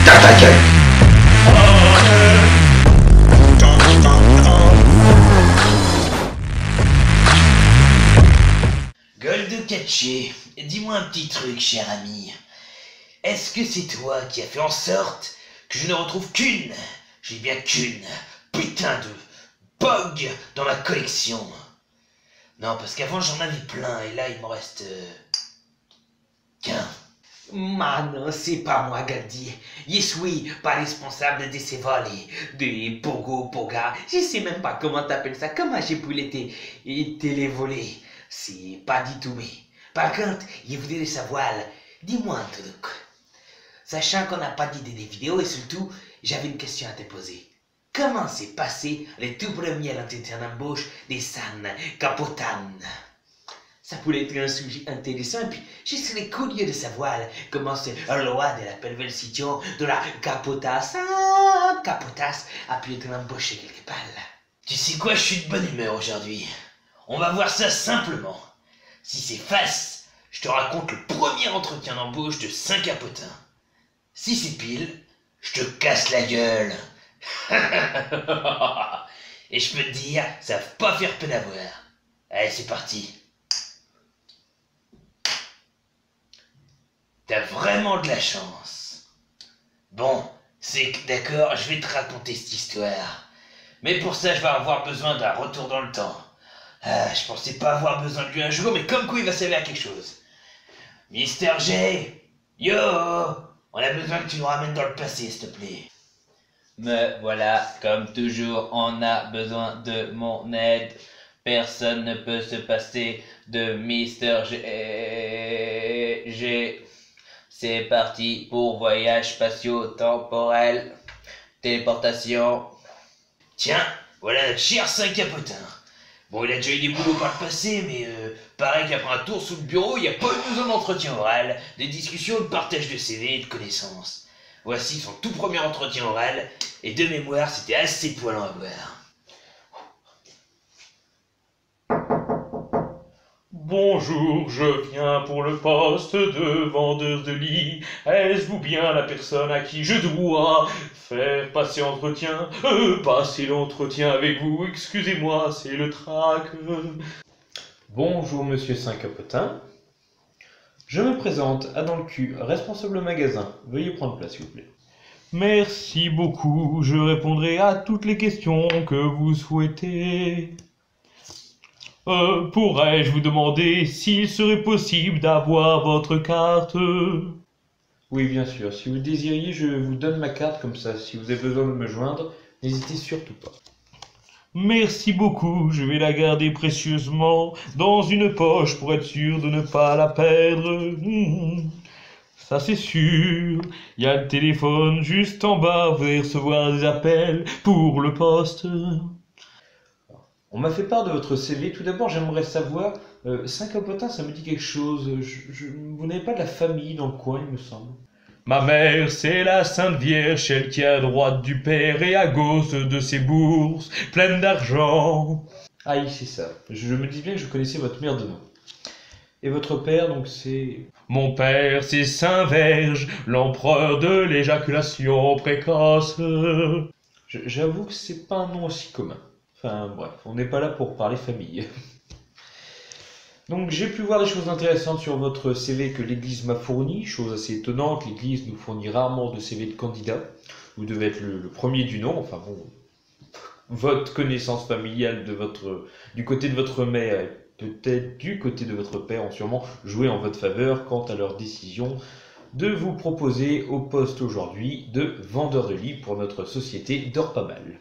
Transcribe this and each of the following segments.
T'as ta gueule. Gueule de catché, dis-moi un petit truc, cher ami. Est-ce que c'est toi qui as fait en sorte que je ne retrouve qu'une, j'ai bien qu'une, putain de bug dans ma collection? Non, parce qu'avant j'en avais plein et là il m'en reste qu'un. Man, c'est pas moi, Gandhi. Je suis pas responsable de ces vols des pogo poga. Je sais même pas comment t'appelles ça. Comment j'ai pu les voler? C'est pas du tout mais. Par contre, je voudrais savoir, dis-moi un truc. Sachant qu'on n'a pas d'idée des vidéos et surtout, j'avais une question à te poser. Comment s'est passé le tout premier entretien d'embauche des San Capotan? Ça pourrait être un sujet intéressant et puis je serais curieux de savoir comment ce roi de la perversion de la Capotas a pu être embauché quelque part. Tu sais quoi, je suis de bonne humeur aujourd'hui. On va voir ça simplement. Si c'est face, je te raconte le premier entretien d'embauche de Saint-Capotin. Si c'est pile, je te casse la gueule. Et je peux te dire, ça va pas faire peine à voir. Allez, c'est parti. T'as vraiment de la chance. Bon, c'est d'accord, je vais te raconter cette histoire. Mais pour ça, je vais avoir besoin d'un retour dans le temps. Je pensais pas avoir besoin de lui un jour, mais comme quoi il va servir à quelque chose. Mister J, yo, on a besoin que tu nous ramènes dans le passé, s'il te plaît. Me voilà, comme toujours, on a besoin de mon aide. Personne ne peut se passer de Mister G. C'est parti pour voyage spatio-temporel. Téléportation. Tiens, voilà notre cher Saint-Capotin. Bon, il a déjà eu des boulots par le passé, mais pareil qu'après un tour sous le bureau, il n'y a pas eu besoin d'entretien oral, des discussions, de partage de CV et de connaissances. Voici son tout premier entretien oral, et de mémoire, c'était assez poilant à voir. Bonjour, je viens pour le poste de vendeur de lit. Est-ce vous bien la personne à qui je dois faire passer entretien? Passer l'entretien avec vous, excusez-moi, c'est le trac. Bonjour monsieur Saint-Capotin. Je me présente, Adam le cul, responsable magasin. Veuillez prendre place s'il vous plaît. Merci beaucoup, je répondrai à toutes les questions que vous souhaitez. Pourrais-je vous demander s'il serait possible d'avoir votre carte? Oui, bien sûr. Si vous le désiriez, je vous donne ma carte comme ça. Si vous avez besoin de me joindre, n'hésitez surtout pas. Merci beaucoup. Je vais la garder précieusement dans une poche pour être sûr de ne pas la perdre. Ça c'est sûr. Il y a le téléphone juste en bas. Vous allez recevoir des appels pour le poste. On m'a fait part de votre CV. Tout d'abord, j'aimerais savoir, Saint-Capotin, ça me dit quelque chose. Vous n'avez pas de la famille dans le coin, il me semble. Ma mère, c'est la Sainte Vierge, celle qui est à droite du père et à gauche de ses bourses, pleines d'argent. Ah oui, c'est ça. Je me dis bien que je connaissais votre mère de nom. Et votre père, donc c'est... Mon père, c'est Saint-Verge, l'empereur de l'éjaculation précoce. J'avoue que c'est pas un nom aussi commun. Enfin bref, on n'est pas là pour parler famille. Donc j'ai pu voir des choses intéressantes sur votre CV que l'Église m'a fourni, chose assez étonnante, l'Église nous fournit rarement de CV de candidats. Vous devez être le premier du nom, enfin bon, votre connaissance familiale du côté de votre mère et peut-être du côté de votre père ont sûrement joué en votre faveur quant à leur décision de vous proposer au poste aujourd'hui de vendeur de lit pour notre société Dors Pas Mal.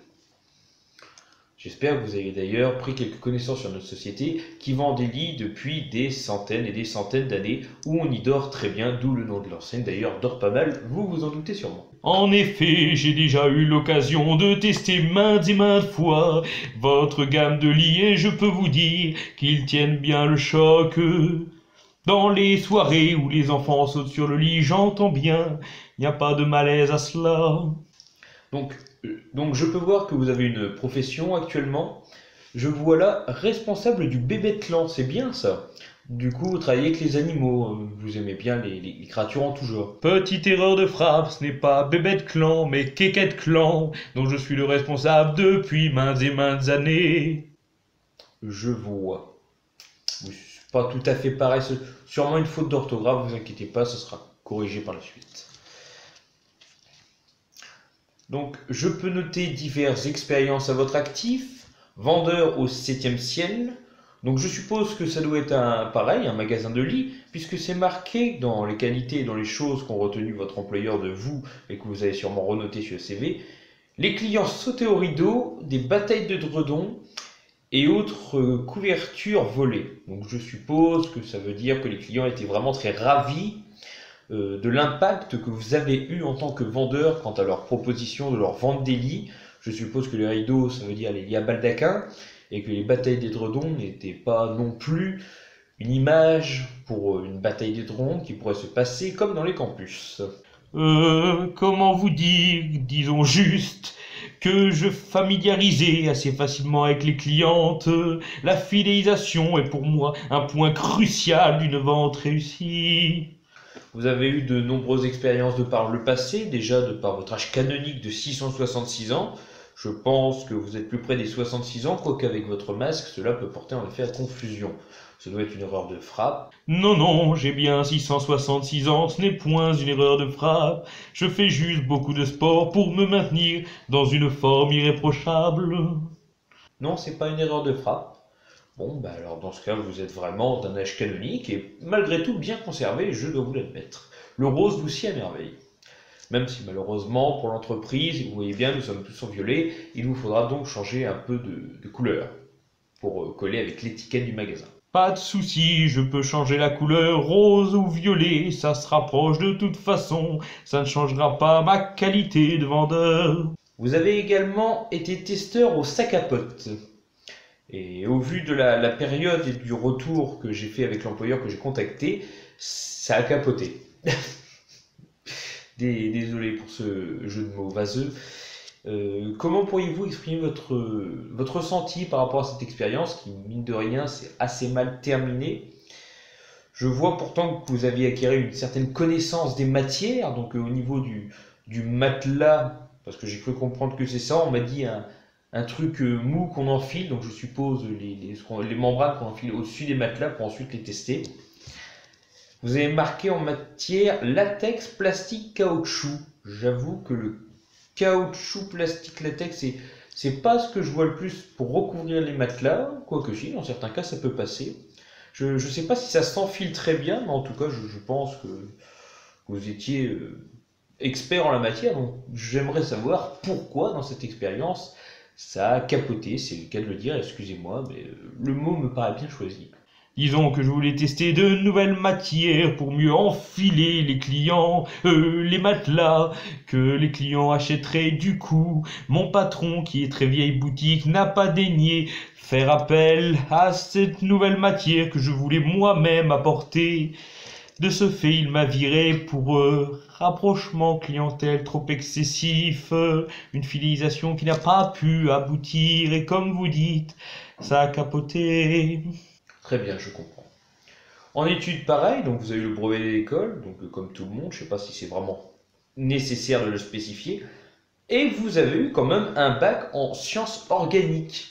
J'espère que vous avez d'ailleurs pris quelques connaissances sur notre société qui vend des lits depuis des centaines et des centaines d'années où on y dort très bien, d'où le nom de l'enseigne d'ailleurs, Dors Pas Mal, vous vous en doutez sûrement. En effet, j'ai déjà eu l'occasion de tester maintes et maintes fois votre gamme de lits et je peux vous dire qu'ils tiennent bien le choc. Dans les soirées où les enfants sautent sur le lit, j'entends bien, il n'y a pas de malaise à cela. Donc je peux voir que vous avez une profession actuellement. Je vous vois là responsable du bébé de clan, c'est bien ça. Du coup, vous travaillez avec les animaux, vous aimez bien les créatures en tout genre. Petite erreur de frappe, ce n'est pas Bébête Clan, mais Kékette Clan, dont je suis le responsable depuis maintes et maintes années. Je vois. Oui, c'est pas tout à fait pareil, c'est sûrement une faute d'orthographe, vous inquiétez pas, ce sera corrigé par la suite. Donc, je peux noter diverses expériences à votre actif, vendeur au 7e ciel. Donc, je suppose que ça doit être un magasin de lits, puisque c'est marqué dans les qualités et dans les choses qu'ont retenu votre employeur de vous et que vous avez sûrement renoté sur le CV. Les clients sautaient au rideau, des batailles de dredons et autres couvertures volées. Donc, je suppose que ça veut dire que les clients étaient vraiment très ravis de l'impact que vous avez eu en tant que vendeur quant à leur proposition de leur vente des lits. Je suppose que les rideaux, ça veut dire les lits à baldaquin, et que les batailles d'édredons n'étaient pas non plus une image pour une bataille d'édredons qui pourrait se passer comme dans les campus. Comment vous dire, disons juste, que je familiarisais assez facilement avec les clientes. La fidélisation est pour moi un point crucial d'une vente réussie. Vous avez eu de nombreuses expériences de par le passé, déjà de par votre âge canonique de 666 ans. Je pense que vous êtes plus près des 66 ans, quoique avec votre masque, cela peut porter en effet à confusion. Ce doit être une erreur de frappe. Non, non, j'ai bien 666 ans, ce n'est point une erreur de frappe. Je fais juste beaucoup de sport pour me maintenir dans une forme irréprochable. Non, c'est pas une erreur de frappe. Bon, bah alors dans ce cas, vous êtes vraiment d'un âge canonique et malgré tout bien conservé, je dois vous l'admettre. Le rose vous sied à merveille. Même si malheureusement pour l'entreprise, vous voyez bien, nous sommes tous en violet, il vous faudra donc changer un peu de couleur pour coller avec l'étiquette du magasin. Pas de souci, je peux changer la couleur rose ou violet, ça se rapproche de toute façon, ça ne changera pas ma qualité de vendeur. Vous avez également été testeur au sac à potes. Et au vu de la période et du retour que j'ai fait avec l'employeur que j'ai contacté, ça a capoté. Désolé pour ce jeu de mots vaseux. Comment pourriez-vous exprimer votre ressenti par rapport à cette expérience qui, mine de rien, s'est assez mal terminée? Je vois pourtant que vous aviez acquis une certaine connaissance des matières, donc au niveau du matelas, parce que j'ai cru comprendre que c'est ça, on m'a dit un truc mou qu'on enfile, donc je suppose les membranes qu'on enfile au-dessus des matelas pour ensuite les tester. Vous avez marqué en matière latex, plastique, caoutchouc. J'avoue que le caoutchouc, plastique, latex, c'est pas ce que je vois le plus pour recouvrir les matelas, quoique si, dans certains cas ça peut passer. Je sais pas si ça s'enfile très bien, mais en tout cas je pense que vous étiez expert en la matière, donc j'aimerais savoir pourquoi dans cette expérience ça a capoté, c'est le cas de le dire, excusez-moi, mais le mot me paraît bien choisi. Disons que je voulais tester de nouvelles matières pour mieux enfiler les clients, les matelas que les clients achèteraient. Du coup, mon patron, qui est très vieille boutique, n'a pas daigné faire appel à cette nouvelle matière que je voulais moi-même apporter. De ce fait, il m'a viré pour rapprochement clientèle trop excessif, une fidélisation qui n'a pas pu aboutir, et comme vous dites, ça a capoté. Très bien, je comprends. En études, pareil, donc vous avez eu le brevet de l'école, donc comme tout le monde, je ne sais pas si c'est vraiment nécessaire de le spécifier, et vous avez eu quand même un bac en sciences organiques.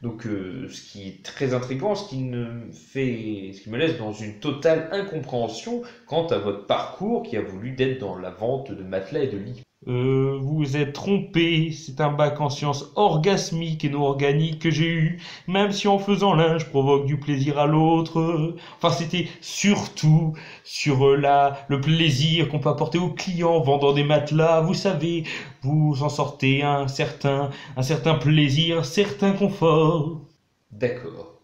Donc ce qui est très intriguant, ce qui me laisse dans une totale incompréhension quant à votre parcours qui a voulu d'être dans la vente de matelas et de lits. Vous vous êtes trompé, c'est un bac en sciences orgasmiques et non organiques que j'ai eu, même si en faisant l'un je provoque du plaisir à l'autre. Enfin, c'était surtout sur le plaisir qu'on peut apporter aux clients vendant des matelas. Vous savez, vous en sortez un certain plaisir, un certain confort. D'accord.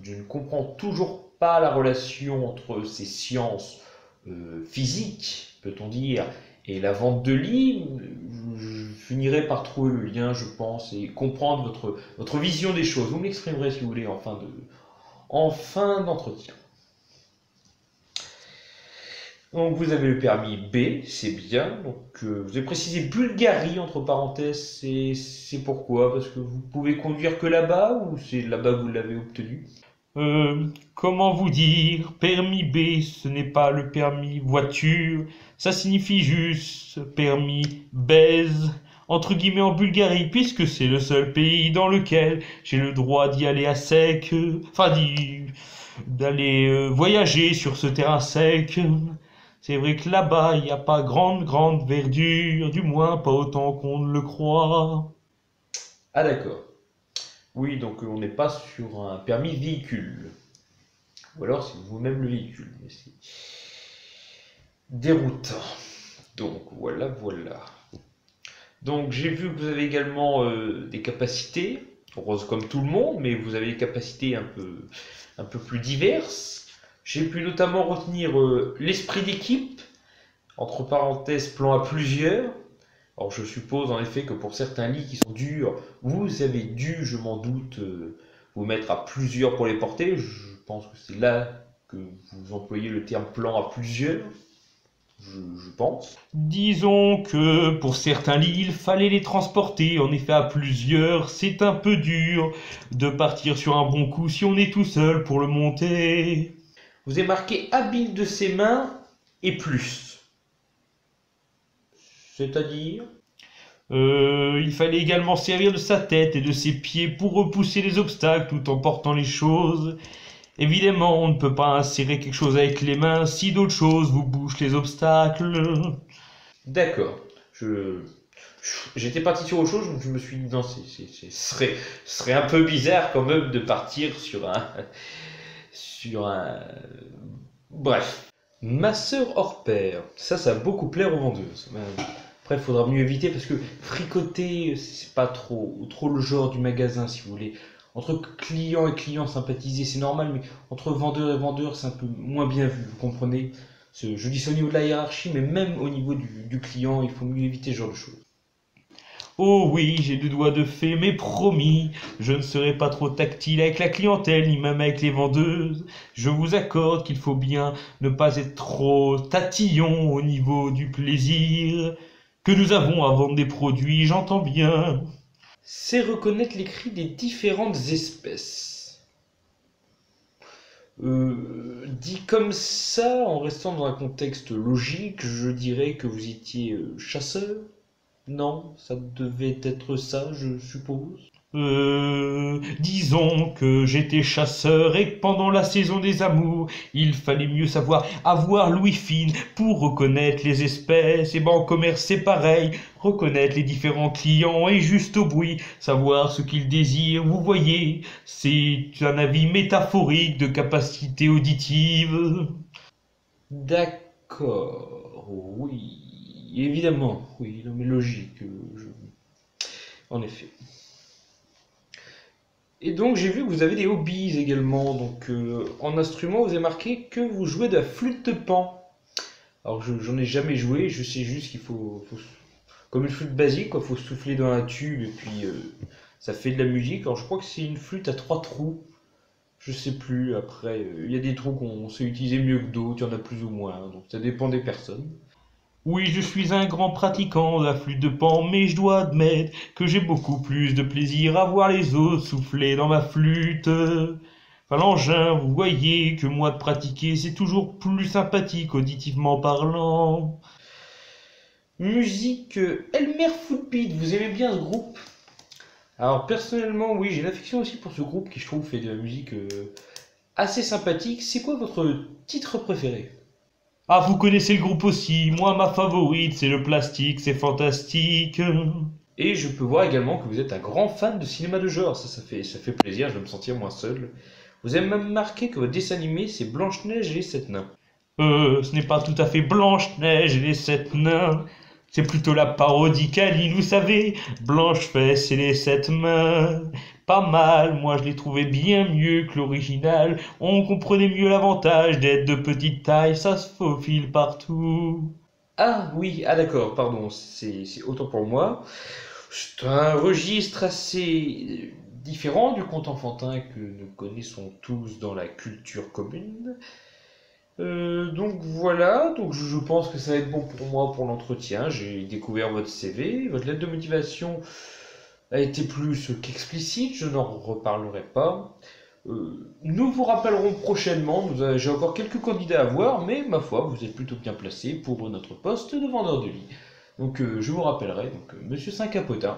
Je ne comprends toujours pas la relation entre ces sciences physiques, peut-on dire, et la vente de lits. Je finirai par trouver le lien, je pense, et comprendre votre vision des choses. Vous m'exprimerez, si vous voulez, en fin d'entretien. Donc, vous avez le permis B, c'est bien. Donc, vous avez précisé Bulgarie, entre parenthèses. C'est pourquoi? Parce que vous pouvez conduire que là-bas, ou c'est là-bas que vous l'avez obtenu? Comment vous dire, permis B, ce n'est pas le permis voiture, ça signifie juste permis baise, entre guillemets en Bulgarie, puisque c'est le seul pays dans lequel j'ai le droit d'y aller à sec, d'aller voyager sur ce terrain sec. C'est vrai que là-bas, il n'y a pas grande verdure, du moins pas autant qu'on ne le croit. Ah d'accord. Oui, donc on n'est pas sur un permis véhicule. Ou alors c'est vous-même le véhicule. Mais c'est déroutant. Donc voilà. Donc j'ai vu que vous avez également des capacités, roses comme tout le monde, mais vous avez des capacités un peu plus diverses. J'ai pu notamment retenir l'esprit d'équipe, entre parenthèses plan à plusieurs. Alors je suppose en effet que pour certains lits qui sont durs, vous avez dû, je m'en doute, vous mettre à plusieurs pour les porter. Je pense que c'est là que vous employez le terme plan à plusieurs. Je pense. Disons que pour certains lits, il fallait les transporter en effet à plusieurs. C'est un peu dur de partir sur un bon coup si on est tout seul pour le monter. Vous avez marqué habile de ses mains et plus. C'est-à-dire il fallait également servir de sa tête et de ses pieds pour repousser les obstacles tout en portant les choses. Évidemment, on ne peut pas insérer quelque chose avec les mains si d'autres choses vous bouchent les obstacles. D'accord. J'étais parti sur autre chose, donc je me suis dit non, ce serait un peu bizarre quand même de partir sur un... Bref. Ma sœur hors pair. Ça va beaucoup plaire aux vendeuses. Après, il faudra mieux éviter parce que fricoter, c'est pas trop le genre du magasin, si vous voulez. Entre clients et clients sympathisés, c'est normal, mais entre vendeurs et vendeurs, c'est un peu moins bien vu, vous comprenez? Je dis ça au niveau de la hiérarchie, mais même au niveau du client, il faut mieux éviter ce genre de choses. Oh oui, j'ai 2 doigts de fée, mais promis, je ne serai pas trop tactile avec la clientèle, ni même avec les vendeuses. Je vous accorde qu'il faut bien ne pas être trop tatillon au niveau du plaisir que nous avons à vendre des produits, j'entends bien. C'est reconnaître les cris des différentes espèces. Dit comme ça, en restant dans un contexte logique, je dirais que vous étiez chasseur. Non, ça devait être ça, je suppose. Disons que j'étais chasseur et que pendant la saison des amours, il fallait mieux savoir avoir l'ouïe fine pour reconnaître les espèces. Et ben en commerce c'est pareil, reconnaître les différents clients et juste au bruit, savoir ce qu'ils désirent. Vous voyez, c'est un avis métaphorique de capacité auditive. D'accord, oui. Évidemment, oui, non, mais logique, en effet. Et donc j'ai vu que vous avez des hobbies également, donc en instrument vous avez marqué que vous jouez de la flûte de pan. Alors j'en ai jamais joué, je sais juste qu'il faut comme une flûte basique, quoi, faut souffler dans un tube et puis ça fait de la musique. Alors je crois que c'est une flûte à 3 trous, je sais plus, après il y a des trous qu'on sait utiliser mieux que d'autres, il y en a plus ou moins, donc ça dépend des personnes. Oui, je suis un grand pratiquant de la flûte de pan, mais je dois admettre que j'ai beaucoup plus de plaisir à voir les autres souffler dans ma flûte. Enfin, l'engin, vous voyez que moi de pratiquer, c'est toujours plus sympathique auditivement parlant. Musique Elmer Footbeat, vous aimez bien ce groupe? Alors personnellement, oui, j'ai une affection aussi pour ce groupe qui je trouve fait de la musique assez sympathique. C'est quoi votre titre préféré? Ah, vous connaissez le groupe aussi. Moi, ma favorite, c'est le Plastique, c'est fantastique. Et je peux voir également que vous êtes un grand fan de cinéma de genre. Ça fait plaisir, je vais me sentir moins seul. Vous avez même marqué que votre dessin animé, c'est Blanche-Neige et les 7 nains. Ce n'est pas tout à fait Blanche-Neige et les 7 nains. C'est plutôt la parodie Caline, vous savez. Blanche-Fesse et les 7 mains. Pas mal, moi je l'ai trouvé bien mieux que l'original. On comprenait mieux l'avantage d'être de petite taille, ça se faufile partout. Ah oui, ah d'accord, pardon, c'est autant pour moi. C'est un registre assez différent du conte enfantin que nous connaissons tous dans la culture commune. Donc voilà, donc je pense que ça va être bon pour moi pour l'entretien. J'ai découvert votre CV, votre lettre de motivation a été plus qu'explicite, je n'en reparlerai pas. Nous vous rappellerons prochainement, j'ai encore quelques candidats à voir, mais ma foi, vous êtes plutôt bien placé pour notre poste de vendeur de lit. Donc je vous rappellerai, Monsieur Saint-Capotin,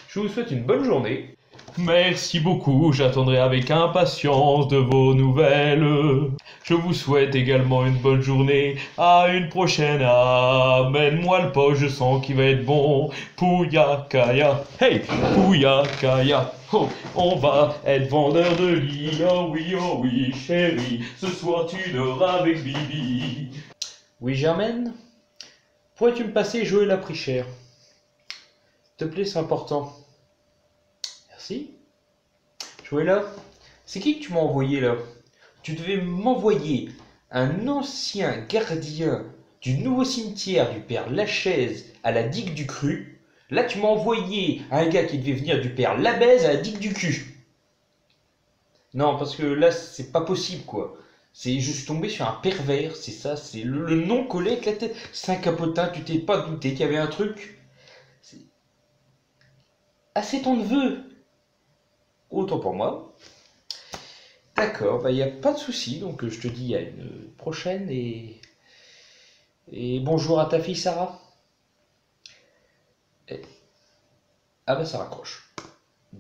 je vous souhaite une bonne journée. Merci beaucoup, j'attendrai avec impatience de vos nouvelles. Je vous souhaite également une bonne journée, à une prochaine. Amène-moi le poche, je sens qu'il va être bon. Pouya Kaya, hey, Pouya Kaya, oh, on va être vendeur de lit. Oh oui, chérie, ce soir tu dors avec Bibi. Oui, Germaine, pourrais-tu me passer Joël a pris cher? S'il te plaît, c'est important. Merci. Joëlla, c'est qui que tu m'as envoyé là? Tu devais m'envoyer un ancien gardien du nouveau cimetière du père Lachaise à la digue du Cru. Là, tu m'as envoyé un gars qui devait venir du père Labèze à la digue du Cul. Non, parce que là, c'est pas possible quoi. Je suis tombé sur un pervers, c'est ça, c'est le nom collé avec la tête. Saint-Capotin, tu t'es pas douté qu'il y avait un truc? Ah, c'est ton neveu? Autant pour moi. D'accord, il n'y a pas de souci, donc je te dis à une prochaine et bonjour à ta fille Sarah. Ah bah ça raccroche.